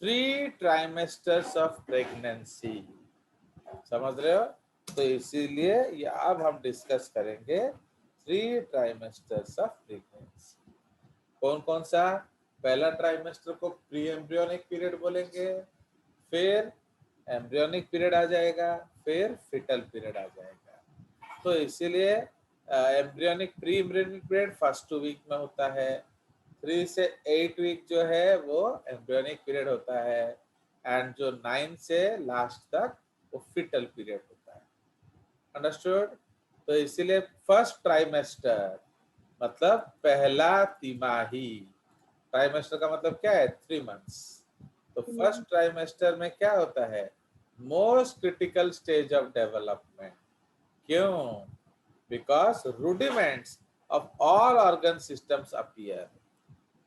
3 trimesters of pregnancy. समझ रहे हो? तो इसीलिए ये अब हम डिस्कस करेंगे 3 ट्राइमेस्टर्स ऑफ प्रेगनेंसी। कौन कौन सा? पहला ट्राइमेस्टर को प्री एम्ब्रियोनिक पीरियड बोलेंगे, फिर एम्ब्रियोनिक पीरियड आ जाएगा, फिर फिटल पीरियड आ जाएगा। तो इसीलिए embryonic pre embryonic period first 2 week में होता है, 3 से 8 वीक जो है वो एम्ब्रियोनिक पीरियड होता है, एंड जो 9 से लास्ट तक वो फिटल पीरियड होता है। अंडरस्टूड? तो इसीलिए फर्स्ट ट्राइमेस्टर मतलब पहला तिमाही। ट्राइमेस्टर का मतलब क्या है? 3 मंथ्स। तो फर्स्ट ट्राइमेस्टर में क्या होता है? Most critical stage of development. क्यों? Because rudiments of all organ systems appear.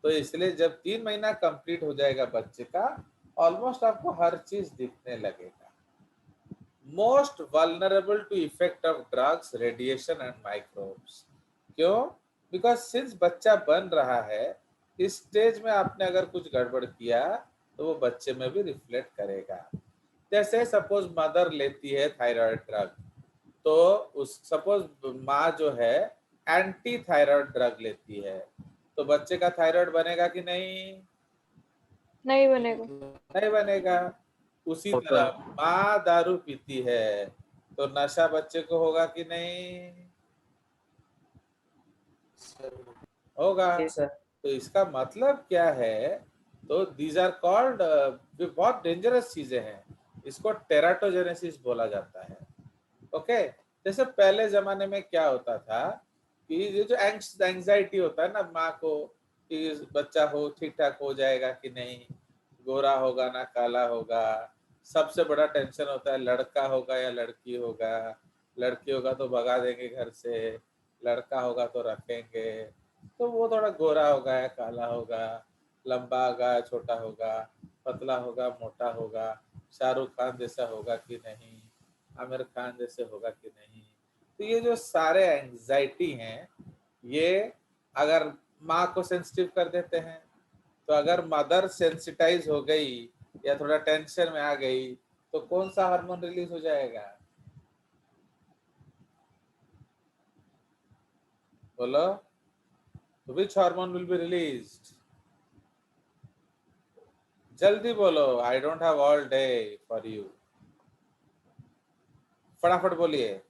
तो इसलिए जब 3 महीना कंप्लीट हो जाएगा बच्चे का, ऑलमोस्ट आपको हर चीज दिखने लगेगा। Most vulnerable to effect of drugs, radiation and microbes. क्यों? बिकॉज सिंस बच्चा बन रहा है, इस स्टेज में आपने अगर कुछ गड़बड़ किया तो वो बच्चे में भी रिफ्लेक्ट करेगा। जैसे सपोज मदर लेती है थायराइड ड्रग, तो उस सपोज माँ जो है एंटी थायराइड ड्रग लेती है, तो बच्चे का थायराइड बनेगा कि नहीं? नहीं बनेगा। नहीं बनेगा। उसी तरह माँ दारू पीती है तो नशा बच्चे को होगा कि नहीं? होगा। जी सर। तो इसका मतलब क्या है? तो दीज आर कॉल्ड, बहुत डेंजरस चीजें हैं, इसको टेराटोजेनेसिस बोला जाता है। ओके? जैसे पहले जमाने में क्या होता था कि ये जो एंग्जाइटी होता है ना माँ को कि बच्चा हो ठीक ठाक हो जाएगा कि नहीं, गोरा होगा ना काला होगा। सबसे बड़ा टेंशन होता है लड़का होगा या लड़की होगा। लड़की होगा तो भगा देंगे घर से, लड़का होगा तो रखेंगे। तो वो थोड़ा गोरा होगा या काला होगा, लंबा होगा या छोटा होगा, पतला होगा मोटा होगा, शाहरुख खान जैसा होगा कि नहीं, आमिर खान जैसे होगा कि नहीं। तो ये जो सारे एंजाइटी हैं, ये अगर माँ को सेंसिटिव कर देते हैं, तो अगर मदर सेंसिटाइज हो गई या थोड़ा टेंशन में आ गई तो कौन सा हार्मोन रिलीज हो जाएगा? बोलो। Which hormone will be released? जल्दी बोलो, I don't have all day for you. फटाफट बोलिए।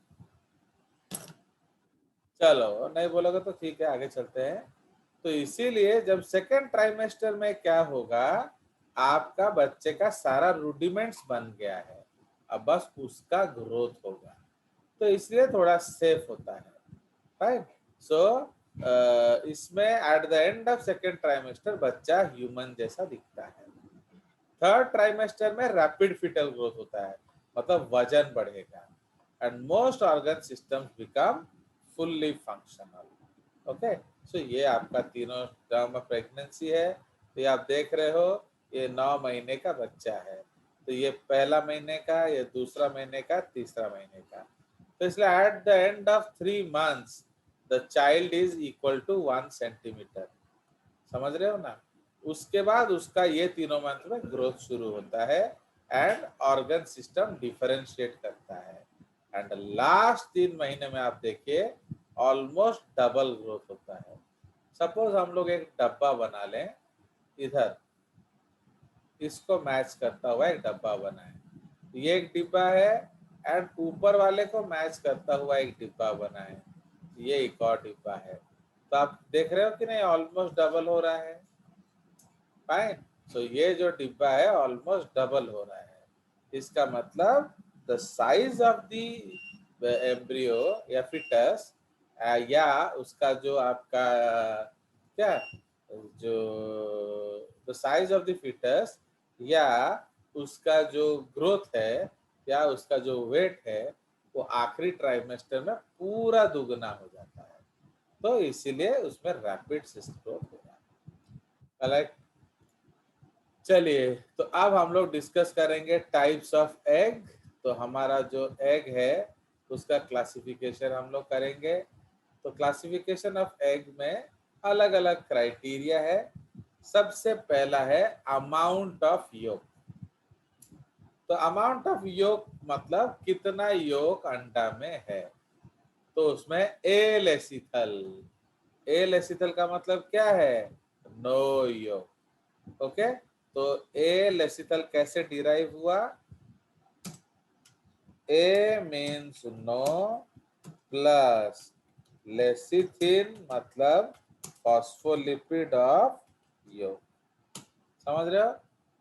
चलो नहीं बोलोगे तो ठीक है, आगे चलते हैं। तो इसीलिए जब सेकेंड ट्राइमेस्टर में क्या होगा, आपका बच्चे का सारा रूडिमेंट्स बन गया है, अब बस उसका ग्रोथ होगा। तो इसलिए थोड़ा सेफ होता है, राइट? सो इसमें at the end of second trimester बच्चा ह्यूमन जैसा दिखता है। थर्ड ट्राइमेस्टर में रैपिड फिटल ग्रोथ होता है, मतलब वजन बढ़ेगा, and most organ systems become fully functional. Okay? So ये आपका तीनों टर्म ऑफ प्रेगनेंसी है। तो ये आप देख रहे हो, ये 9 महीने का बच्चा है। तो ये पहला महीने का, ये दूसरा महीने का, तीसरा महीने का। तो इसलिए at the end of 3 months the child is equal to 1 centimetre. समझ रहे हो ना? उसके बाद उसका ये तीनों मंथ में ग्रोथ शुरू होता है, एंड ऑर्गन सिस्टम डिफरेंशिएट करता है, एंड लास्ट 3 महीने में आप देखिए ऑलमोस्ट डबल ग्रोथ होता है। सपोज हम लोग एक डब्बा बना लें, इधर इसको मैच करता हुआ एक डब्बा बनाए, ये एक डिब्बा है, एंड ऊपर वाले को मैच करता हुआ एक डिब्बा बनाए, ये एक और डिब्बा है। तो आप देख रहे हो कि नहीं, ऑलमोस्ट डबल हो रहा है। फाइन। सो ये जो डिब्बा है ऑलमोस्ट डबल हो रहा है। इसका मतलब the size of the embryo या फिटस, या उसका जो आपका क्या, जो the size of the foetus, या उसका जो ग्रोथ है, या उसका जो वेट है, वो आखिरी ट्राइमेस्टर में पूरा दुगना हो जाता है। तो इसीलिए उसमें रैपिड ग्रोथ हो रहा है। करेक्ट? चलिए, तो अब हम लोग डिस्कस करेंगे टाइप्स ऑफ एग। तो हमारा जो एग है उसका क्लासिफिकेशन हम लोग करेंगे। तो क्लासिफिकेशन ऑफ एग में अलग अलग क्राइटेरिया है। सबसे पहला है अमाउंट ऑफ योक। तो अमाउंट ऑफ योक मतलब कितना योक अंडा में है। तो उसमें ए लेसिथल, ए लेसिथल का मतलब क्या है, नो योक। ओके, तो ए लेसिथल कैसे डिराइव हुआ, ए मीन्स नो प्लस लेसिथिन मतलब फॉस्फोलिपिड ऑफ योक। समझ रहे हो?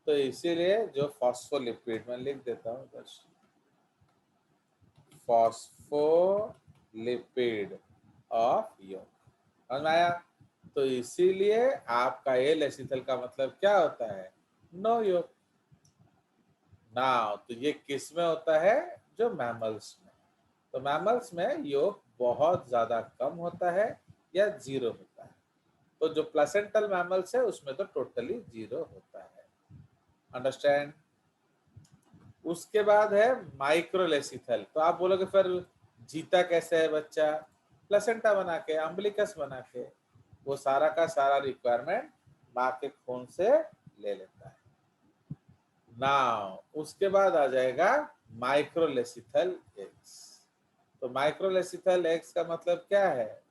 तो इसीलिए जो फॉस्फोलिपिड, मैं लिख देता हूँ बस, फॉस्फोलिपिड ऑफ योक। समझ में आया? तो इसीलिए आपका ए लेसिथल का मतलब क्या होता है, नो योक। नाउ तो ये किस में होता है, जो मैमल्स में। तो मैमल्स में योक बहुत ज्यादा कम होता है या जीरो होता है। तो जो प्लेसेंटल मैमल्स है उसमें तो टोटली जीरो होता है। अंडरस्टैंड? उसके बाद है माइक्रोलेसिथल। तो आप बोलोगे फिर जीता कैसे है बच्चा, प्लेसेंटा बना के, अम्बिलिकस बना के। वो सारा का सारा रिक्वायरमेंट माँ के खून से ले लेता है। नाउ उसके बाद आ जाएगा माइक्रोलेसिथल एग्स। तो माइक्रोलेसिथल एग्स का मतलब क्या है,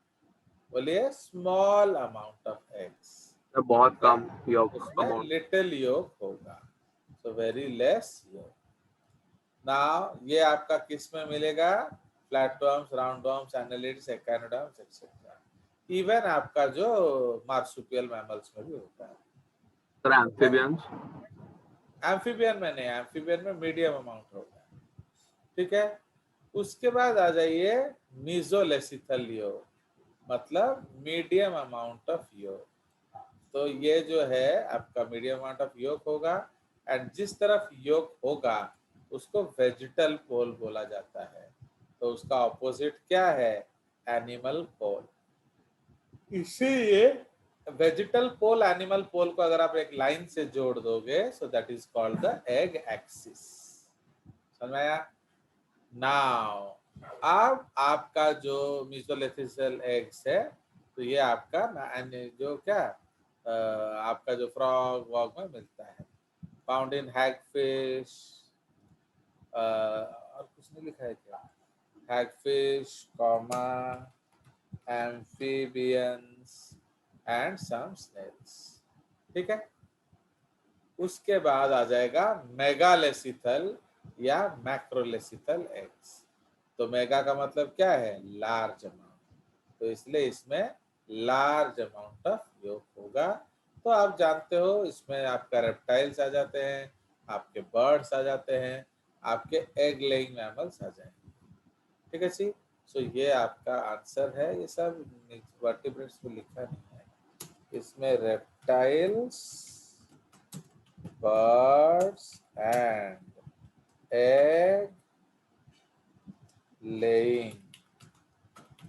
बोलिए, स्मॉल अमाउंट ऑफ एग्स। बहुत कम योग उसमें अमाउंट। लिटिल योग होगा, सो वेरी लेस योग। नाउ ये आपका किस में मिलेगा, फ्लैटवर्म्स, राउंडवर्म्स, एनालिड्स, एकानोडर्म्स एक्सेट्रा। इवन आपका जो मार्सुपियल मैमल्स में भी होता है। Sir amphibians? एम्फीबियन में नहीं, एम्फीबियन में मीडियम अमाउंट होगा। ठीक है, उसके बाद आ जाइए मीजोलेसिथल योग, मतलब मीडियम अमाउंट ऑफ योग। तो ये जो है आपका मीडियम अमाउंट ऑफ योग होगा। एंड जिस तरफ योग होगा उसको वेजिटल पोल बोला जाता है। तो उसका ऑपोजिट क्या है, एनिमल पोल। इसीलिए वेजिटल पोल एनिमल पोल को अगर आप एक लाइन से जोड़ दोगे, सो that is called the egg axis. समझ में आया? नाउ अब आपका जो मीजोलेथिसल एग्स है, तो ये आपका जो क्या आपका जो फ्रॉग वॉग में मिलता है, फाउंड इन हैगफिश, और कुछ नहीं लिखा है क्या, hagfish comma amphibians and some snails. ठीक है, उसके बाद आ जाएगा मेगालेसिथल या मैक्रोलेसिथल एग्स। तो मेगा का मतलब क्या है, लार्ज अमाउंट। तो इसलिए इसमें लार्ज अमाउंट ऑफ योग होगा। तो आप जानते हो इसमें आपका रेप्टाइल्स आ जाते हैं, आपके बर्ड्स आ जाते हैं, आपके एग लेइंग मैमल्स आ जाएंगे। ठीक है जी। सो ये आपका आंसर है। ये सब वर्टिब्रेट्स में लिखा नहीं है, इसमें reptiles, birds and egg laying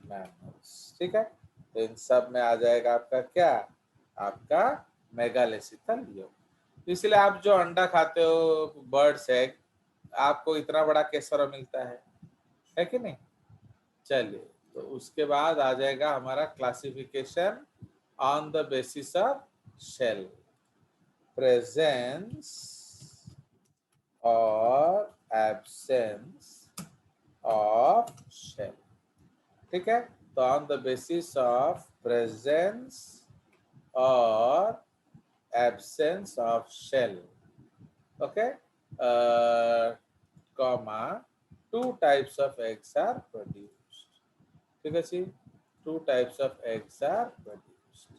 mammals. ठीक है, तो इन सब में आ जाएगा आपका क्या, आपका मेगालेसिथल योग। इसलिए आप जो अंडा खाते हो, बर्ड्स एग, आपको इतना बड़ा केसरा मिलता है कि नहीं। चलिए, तो उसके बाद आ जाएगा हमारा classification on the basis of shell, presence और एब्सेंस ऑफ शेल। ठीक है, तो on the basis of presence और absence of shell, okay, comma, 2 types of eggs are produced. ठीक है जी, 2 types of eggs are produced.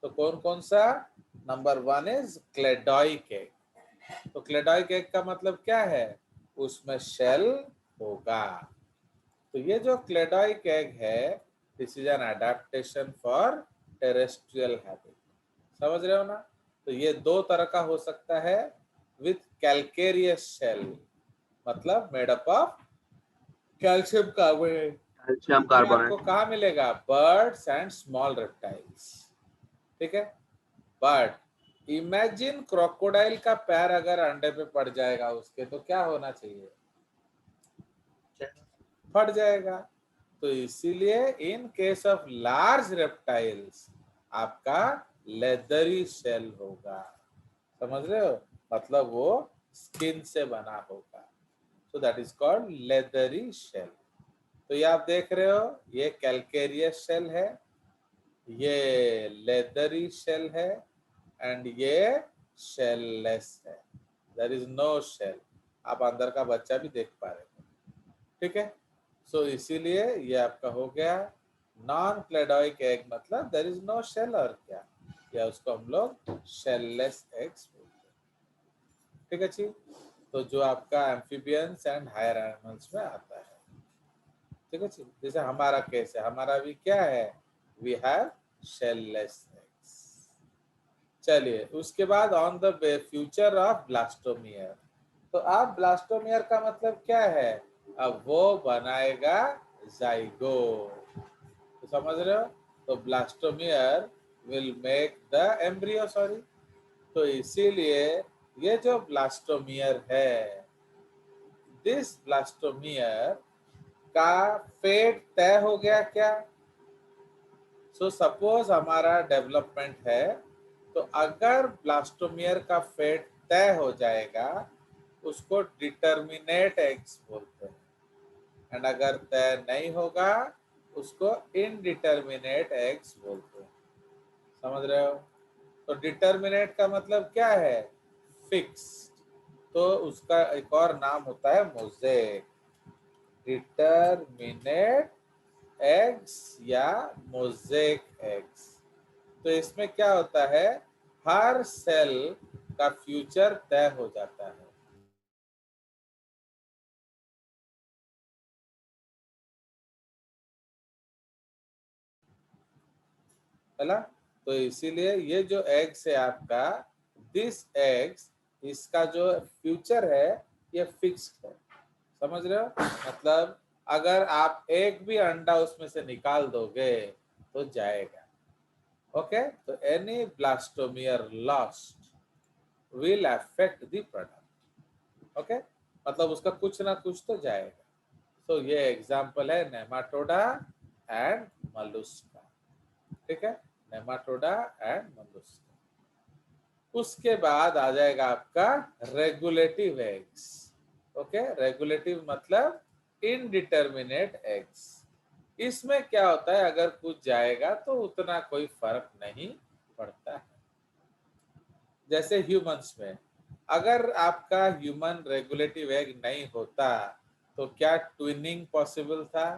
तो कौन कौन सा, नंबर 1 इज क्लेडॉइक एग। तो क्लेडॉइक एग का मतलब क्या है, उसमें शेल होगा। तो ये जो क्लेडॉइक एग है, this is an adaptation for terrestrial habit. समझ रहे हो ना। तो ये 2 तरह का हो सकता है, विथ कैल्केरियस शेल, मतलब made up of calcium carbonate. Calcium ये आपको कार्बोनेट। कहाँ मिलेगा, बर्ड्स एंड स्मॉल रेप्टाइल्स। ठीक है, बट इमेजिन क्रोकोडाइल का पैर अगर अंडे पे पड़ जाएगा उसके, तो क्या होना चाहिए, फट जाएगा। तो इसीलिए in case of large reptiles आपका लेदरी शेल होगा। समझ रहे हो, मतलब वो स्किन से बना होगा, so that is called leathery shell. तो ये आप देख रहे हो, ये कैलकेरियस शेल है, ये लेदरी शेल है, एंड ये शेललेस है, देयर इज नो शेल। आप अंदर का बच्चा भी देख पा रहे हो, ठीक है। सो इसीलिए ये आपका हो गया नॉन क्लेडोइक एग, मतलब देयर इज नो शेल, और क्या, या उसको हम लोग शेललेस एग्स बोलते हैं, ठीक है जी। तो जो आपका एम्फीबियंस एंड हायर एनिमल्स में आता है, ठीक है जी। जैसे हमारा केस है, हमारा भी क्या है, वी हैव शेललेस एग्स। चलिए उसके बाद on the future of blastomere. तो आप ब्लास्टोमियर का मतलब क्या है, अब वो बनाएगा जाइगोट, तो समझ रहे हो। तो blastomere will make the embryo, sorry. तो इसीलिए ये जो ब्लास्टोमियर है, दिस ब्लास्टोमियर का फेट तय हो गया क्या। सो सपोज हमारा डेवलपमेंट है, तो अगर ब्लास्टोमियर का फेट तय हो जाएगा, उसको डिटर्मिनेट एग्स बोलते हैं, एंड अगर तय नहीं होगा, उसको इनडिटर्मिनेट एग्स बोलते हैं। समझ रहे हो। तो डिटर्मिनेट का मतलब क्या है, फिक्स्ड। तो उसका एक और नाम होता है मोज़ेक, डिटर्मिनेट एग्स या मोज़ेक एग्स। तो इसमें क्या होता है, हर सेल का फ्यूचर तय हो जाता है। है, तो इसीलिए ये जो एग्स है आपका, दिस एग्स, इसका जो फ्यूचर है ये फिक्स्ड है। समझ रहे हो, मतलब अगर आप एक भी अंडा उसमें से निकाल दोगे तो जाएगा। ओके, तो any blastomere lost will affect the product. Okay, मतलब उसका कुछ ना कुछ तो जाएगा। तो ये एग्जांपल है नेमाटोडा एंड मलुस्का, ठीक है, नेमाटोडा एंड मलुस्का। उसके बाद आ जाएगा आपका रेगुलेटिव एग्स। ओके, रेगुलेटिव मतलब इनडिटर्मिनेट एग्स। इसमें क्या होता है, अगर कुछ जाएगा तो उतना कोई फर्क नहीं पड़ता है। जैसे ह्यूमंस में, अगर आपका ह्यूमन रेगुलेटिव एग नहीं होता तो क्या ट्विनिंग पॉसिबल था,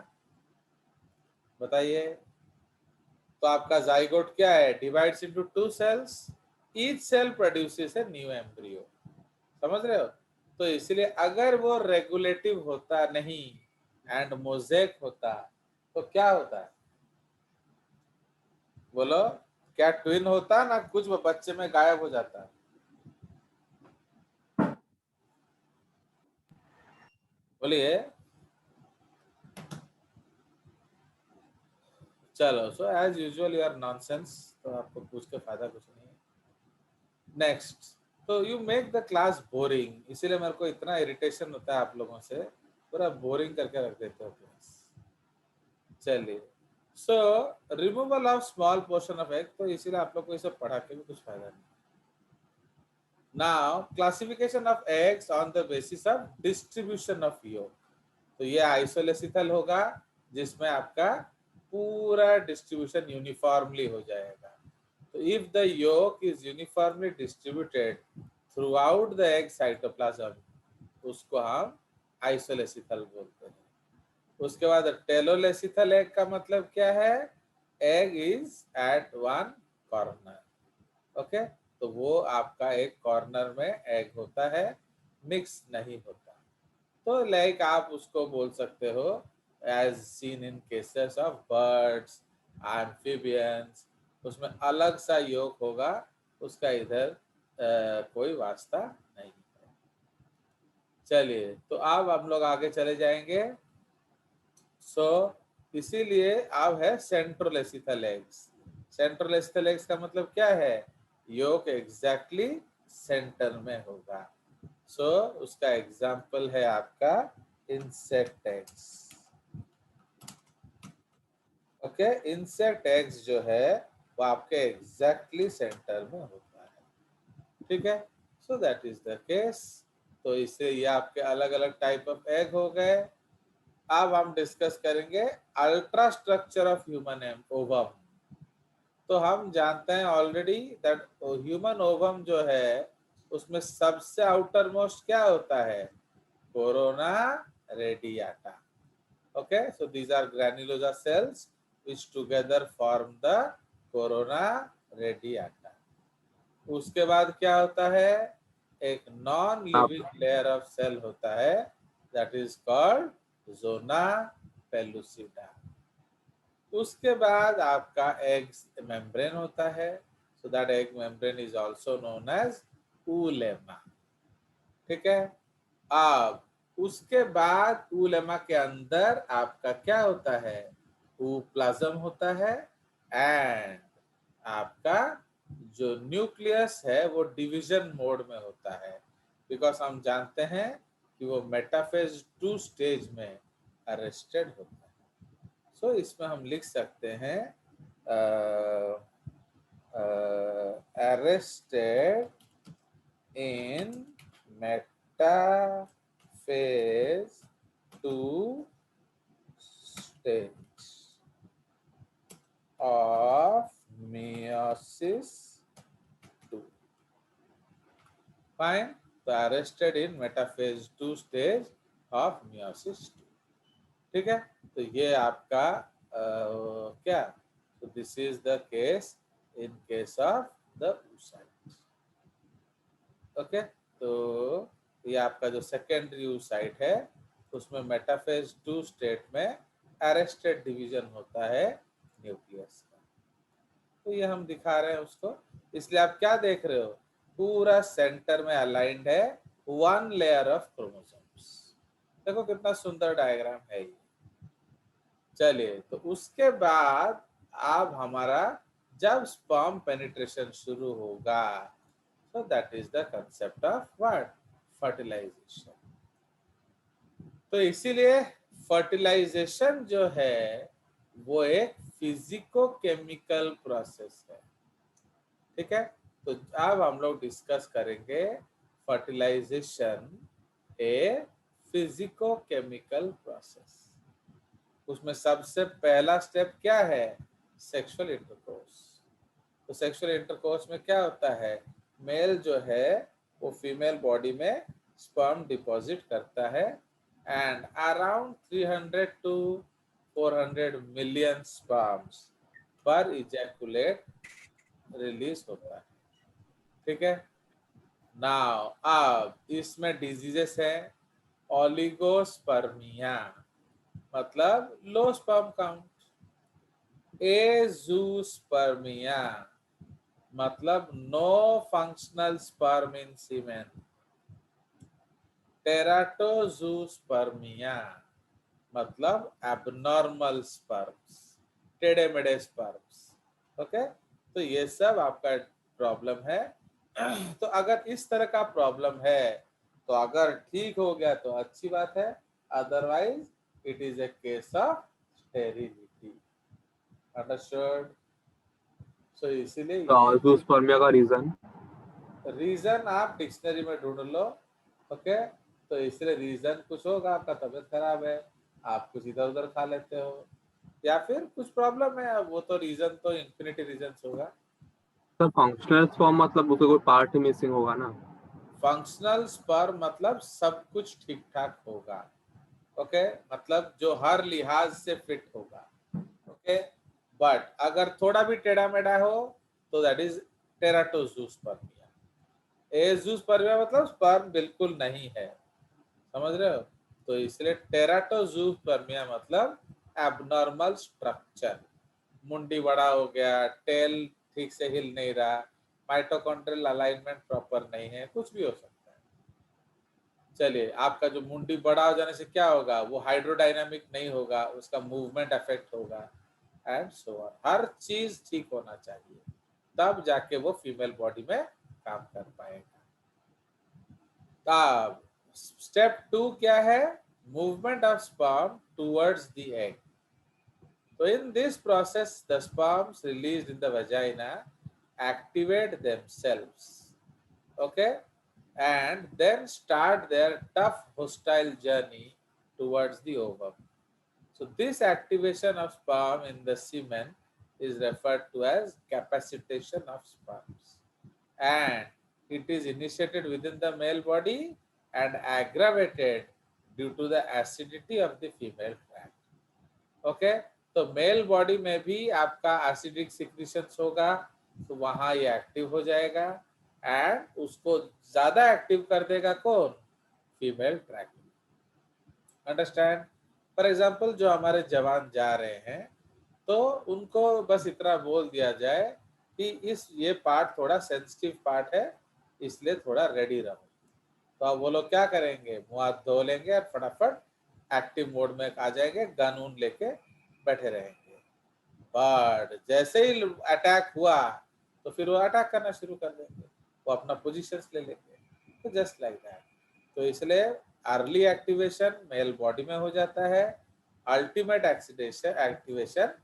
बताइए। तो आपका जाइगोट क्या है, divides into 2 cells, each cell produces a new embryo. समझ रहे हो। तो इसलिए अगर वो रेगुलेटिव होता नहीं एंड मोज़ेक होता तो क्या होता है, बोलो, क्या ट्विन होता ना, कुछ बच्चे में गायब हो जाता। बोलिए। चलो, so as usual you are nonsense, तो आपको पूछ के फायदा कुछ नहीं है। नेक्स्ट, तो you make the class boring, इसीलिए मेरे को इतना इरिटेशन होता है आप लोगों से, पूरा बोरिंग करके रख देते हो क्लास। चलिए, सो removal of small portion of egg, तो इसीलिए आप लोग को इसे पढ़ा के भी कुछ फायदा नहीं। Now classification of eggs on the basis of distribution of योग। तो ये आइसोलेसिथल होगा, जिसमें आपका पूरा डिस्ट्रीब्यूशन यूनिफॉर्मली हो जाएगा। तो if the yolk is uniformly distributed throughout the egg cytoplasm, उसको हम आइसोलेसिथल बोलते हैं। उसके बाद टेलोलेसिथल एग का मतलब क्या है, egg is at one corner. Okay, तो वो आपका एक कॉर्नर में एग होता है, मिक्स नहीं होता। तो लाइक आप उसको बोल सकते हो as seen in cases of birds, amphibians, उसमें अलग सा योग होगा, उसका इधर कोई वास्ता नहीं है। चलिए, तो अब हम लोग आगे चले जाएंगे। सो इसीलिए अब है सेंट्रोलेसिथल एग्स। सेंट्रोलेसिथल एग्स का मतलब क्या है, योग एग्जैक्टली सेंटर में होगा। सो उसका एग्जाम्पल है आपका insect eggs. Okay, insect eggs जो है वो आपके एग्जैक्टली सेंटर में होता है, ठीक है। So that is the case. तो इससे ये आपके अलग अलग टाइप ऑफ एग हो गए। अब हम डिस्कस करेंगे ultra structure of human ovum. तो हम जानते हैं ऑलरेडी दैट ह्यूमन ओवम जो है उसमें सबसे आउटर मोस्ट क्या होता है, corona radiata. Okay, so these are granulosa cells which together form the corona radiata. उसके बाद क्या होता है, एक non living layer of cell होता है that is called zona pellucida. उसके बाद आपका एग मेम्ब्रेन होता है, so that egg membrane is also known as oolemma, ठीक है। अब उसके बाद ऊलेमा के अंदर आपका क्या होता है, प्लाज्म होता है, एंड आपका जो न्यूक्लियस है वो डिवीजन मोड में होता है, बिकॉज हम जानते हैं कि वो मेटाफेज 2 स्टेज में अरेस्टेड होता है। सो इसमें हम लिख सकते हैं arrested in metaphase 2 stage of meiosis 2. Fine. So arrested in metaphase 2 stage of meiosis 2. ठीक है। तो ये आपका क्या, तो this is the case in case of the oocyte. Okay, तो ये आपका जो सेकेंडरी oocyte है उसमें मेटाफेज 2 स्टेट में अरेस्टेड डिवीजन होता है न्यूक्लियस का। तो ये हम दिखा रहे हैं उसको, इसलिए आप क्या देख रहे हो, पूरा सेंटर में अलाइंड है वन लेयर ऑफ क्रोमोसोम्स। देखो कितना सुंदर डायग्राम है ये। चलिए, तो उसके बाद अब हमारा जब स्पर्म पेनिट्रेशन शुरू होगा, so that is the concept of what, fertilization. तो इसीलिए फर्टिलाइजेशन जो है वो एक फिजिको केमिकल प्रोसेस है, ठीक है। तो अब हम लोग डिस्कस करेंगे फर्टिलाइजेशन ए फिजिको केमिकल प्रोसेस। उसमें सबसे पहला स्टेप क्या है, सेक्सुअल इंटरकोर्स। तो सेक्सुअल इंटरकोर्स में क्या होता है, मेल जो है वो फीमेल बॉडी में स्पर्म डिपॉजिट करता है, and around 300 to 400 million sperms पर इजैकुलेट रिलीज होता है, ठीक है। नाउ अब इसमें डिजीजेस है, ओलिगोस्पर्मिया मतलब लो स्पर्म काउंट, एजूस्पर्मिया मतलब नो फंक्शनल स्पर्म इन सीमेन, टेराटोजूस्पर्मिया मतलब एबनॉर्मल स्पर्म्स, टेढ़े मेढ़े स्पर्म्स। ओके, तो ये सब आपका प्रॉब्लम है। तो अगर इस तरह का प्रॉब्लम है तो अगर ठीक हो गया तो अच्छी बात है, otherwise it is a case of sterility. Understood? So इसीलिए जूस्पर्मिया का रीजन आप डिक्शनरी में ढूंढ लो। ओके, तो इसलिए रीजन कुछ होगा, आपका तबीयत खराब है, आप कुछ इधर उधर खा लेते हो, या फिर कुछ प्रॉब्लम है, वो तो रीजन तो इन्फिनिटी रीजन होगा। सर फंक्शनल स्पर्म मतलब उसका कोई पार्ट मिसिंग होगा ना। फंक्शनल स्पर्म मतलब सब कुछ ठीक ठाक होगा, ओके, मतलब जो हर लिहाज से फिट होगा, ओके। बट अगर थोड़ा भी टेढ़ा मेढ़ा हो तो दैट इज टेराटोजूस्पर्मिया। एजूस्पर्मिया मतलब स्पर्म बिल्कुल नहीं है, समझ रहे हो। तो इसलिए टेराटोजूस्पर्मिया मतलब एबनॉर्मल स्ट्रक्चर, मुंडी बड़ा हो गया, टेल ठीक से हिल नहीं रहा, माइटोकॉन्ड्रियल अलाइनमेंट प्रॉपर नहीं है, कुछ भी हो सकता है। चलिए, आपका जो मुंडी बड़ा हो जाने से क्या होगा, वो हाइड्रोडायनामिक नहीं होगा, उसका मूवमेंट अफेक्ट होगा, एंड सो ऑन। हर चीज ठीक होना चाहिए, तब जाके वो फीमेल बॉडी में काम कर पाएगा। तब स्टेप 2 क्या है, movement of sperm towards the egg. So in this process, the sperms released in the vagina activate themselves, okay, and then start their tough hostile journey towards the ovum. So this activation of sperm in the semen is referred to as capacitation of sperms, and it is initiated within the male body and aggravated due to the acidity of the female tract. Okay, तो mail body में भी आपका acidic secretions होगा, तो वहां ये active हो जाएगा एंड उसको ज्यादा एक्टिव कर देगा कौन? Female track. Understand? For example जो हमारे जवान जा रहे हैं तो उनको बस इतना बोल दिया जाए कि ये पार्ट थोड़ा सेंसिटिव पार्ट है, इसलिए थोड़ा रेडी रहो, तो अब वो लोग क्या करेंगे? मुंह हाथ धो लेंगे और फटाफट एक्टिव मोड में आ जाएंगे, गन उन लेके बैठे रहेंगे। बट जैसे ही अटैक हुआ तो फिर वो अटैक करना शुरू कर देंगे, वो अपना पोजीशंस ले लेंगे। तो जस्ट लाइक दैट, तो इसलिए अर्ली एक्टिवेशन मेल बॉडी में हो जाता है, अल्टीमेट एक्टिवेशन